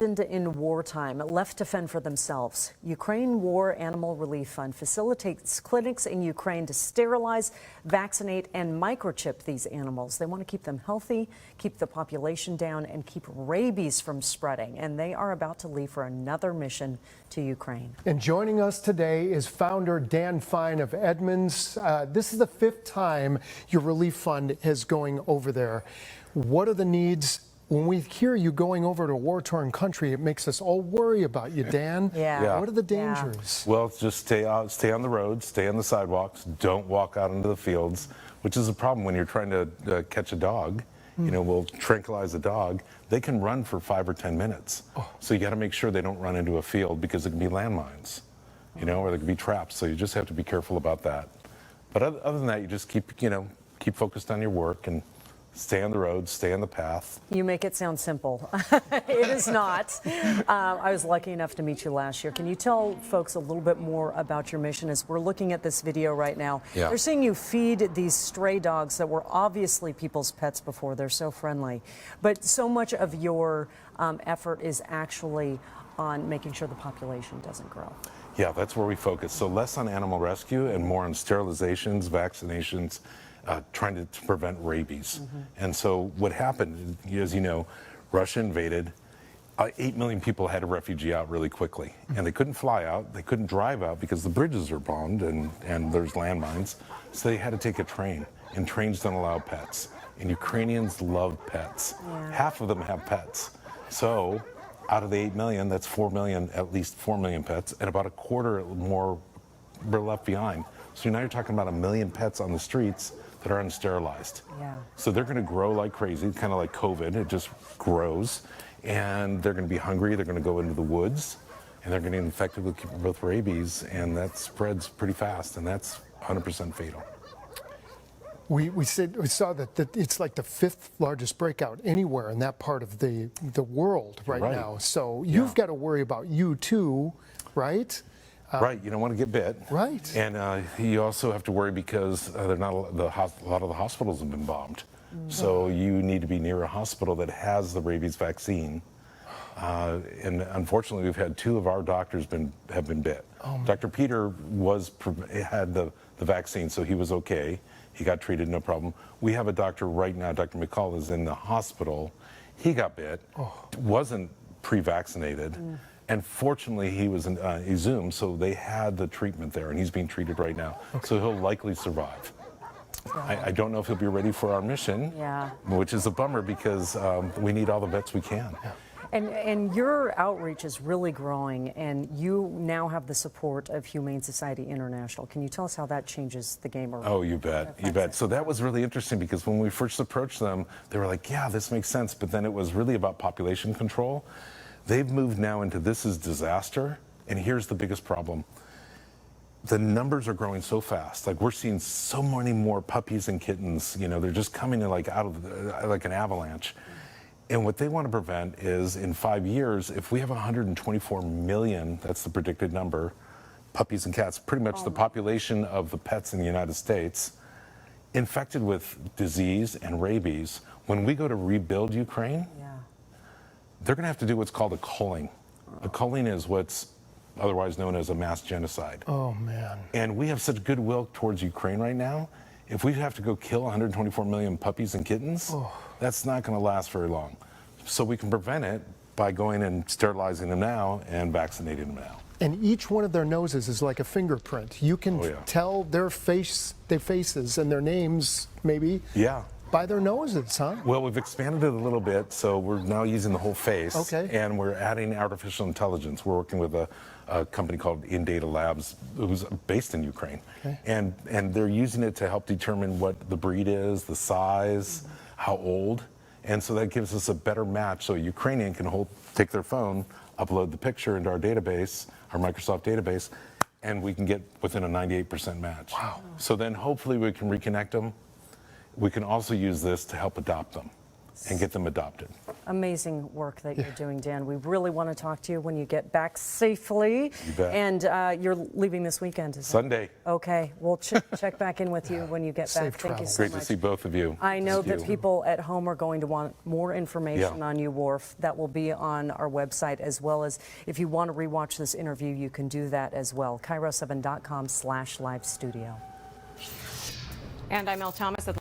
In wartime, left to fend for themselves. Ukraine War Animal Relief Fund facilitates clinics in Ukraine to sterilize, vaccinate, and microchip these animals. They want to keep them healthy, keep the population down, and keep rabies from spreading. And they are about to leave for another mission to Ukraine. And joining us today is founder Dan Fine of Edmonds. This is the 5th time your relief fund is going over there. What are the needs? When we hear you going over to a war-torn country, it makes us all worry about you, Dan. Yeah. What are the dangers? Well, just stay on the roads, stay on the sidewalks, don't walk out into the fields, which is a problem when you're trying to catch a dog. You know, we'll tranquilize a dog. They can run for 5 or 10 minutes. So you got to make sure they don't run into a field because it can be landmines, you know, or they can be traps. So you just have to be careful about that. But other than that, you just keep focused on your work and stay on the road, stay on the path. You make it sound simple. It is not. I was lucky enough to meet you last year. Can you tell folks a little bit more about your mission as we're looking at this video right now? Yeah. They're seeing you feed these stray dogs that were obviously people's pets before. They're so friendly. But so much of your effort is actually on making sure the population doesn't grow. Yeah, that's where we focus. So less on animal rescue and more on sterilizations, vaccinations, trying to prevent rabies. And so what happened, as you know, Russia invaded. 8 million people had to refugee out really quickly. And they couldn't fly out, they couldn't drive out because the bridges are bombed and there's landmines. So they had to take a train, and trains don't allow pets. And Ukrainians love pets. Yeah. Half of them have pets. So out of the 8 million, that's 4 million, at least 4 million pets, and about a quarter more were left behind. So now you're talking about 1 million pets on the streets that are unsterilized. Yeah. So they're going to grow like crazy, kind of like COVID. It just grows, and they're going to be hungry. They're going to go into the woods, and they're going to get infected with rabies, and that spreads pretty fast, and that's 100% fatal. We saw that it's like the 5th largest breakout anywhere in that part of the world right now. So you've got to worry about you too, right? Right, you don't want to get bit. Right. And you also have to worry because a lot of the hospitals have been bombed. So you need to be near a hospital that has the rabies vaccine. And unfortunately, we've had 2 of our doctors have been bit. Dr. Peter had the vaccine, so he was okay. He got treated, no problem. We have a doctor right now, Dr. McCall, is in the hospital. He got bit, wasn't pre-vaccinated. And fortunately, he was he Zoomed, so they had the treatment there, and he's being treated right now. So he'll likely survive. I don't know if he'll be ready for our mission, which is a bummer because we need all the vets we can. And your outreach is really growing, and you now have the support of Humane Society International. Can you tell us how that changes the game around? Oh, you bet, you bet. So that was really interesting because when we first approached them, they were like, yeah, this makes sense. But then it was really about population control. They've moved now into this is disaster, and here's the biggest problem. The numbers are growing so fast. Like, we're seeing so many more puppies and kittens. You know, they're just coming in like out of like an avalanche. And what they want to prevent is in 5 years, if we have 124 million, that's the predicted number, puppies and cats, pretty much the population of the pets in the United States, infected with disease and rabies, when we go to rebuild Ukraine, they're going to have to do what's called a culling. A culling is what's otherwise known as a mass genocide. Oh, man. And we have such goodwill towards Ukraine right now. If we have to go kill 124 million puppies and kittens, that's not going to last very long. So we can prevent it by going and sterilizing them now and vaccinating them now. And each one of their noses is like a fingerprint. You can tell their faces and their names, maybe. By their noses, huh? Well, we've expanded it a little bit, so we're now using the whole face. And we're adding artificial intelligence. We're working with a company called InData Labs, who's based in Ukraine. And they're using it to help determine what the breed is, the size, how old. And so that gives us a better match. So a Ukrainian can take their phone, upload the picture into our database, our Microsoft database, and we can get within a 98% match. So then hopefully we can reconnect them. We can also use this to help adopt them. and get them adopted. Amazing work that you're doing, Dan. We really want to talk to you when you get back safely. You bet. And you're leaving this weekend, is it? Sunday. Okay, we'll check back in with you when you get Safe back. Thank you travels. so Great much. to see both of you. I know Thank that you. people at home are going to want more information Yeah. on UWARF. That will be on our website, as well as if you want to rewatch this interview, you can do that as well. KIRO7.com/live studio. And I'm Elle Thomas at the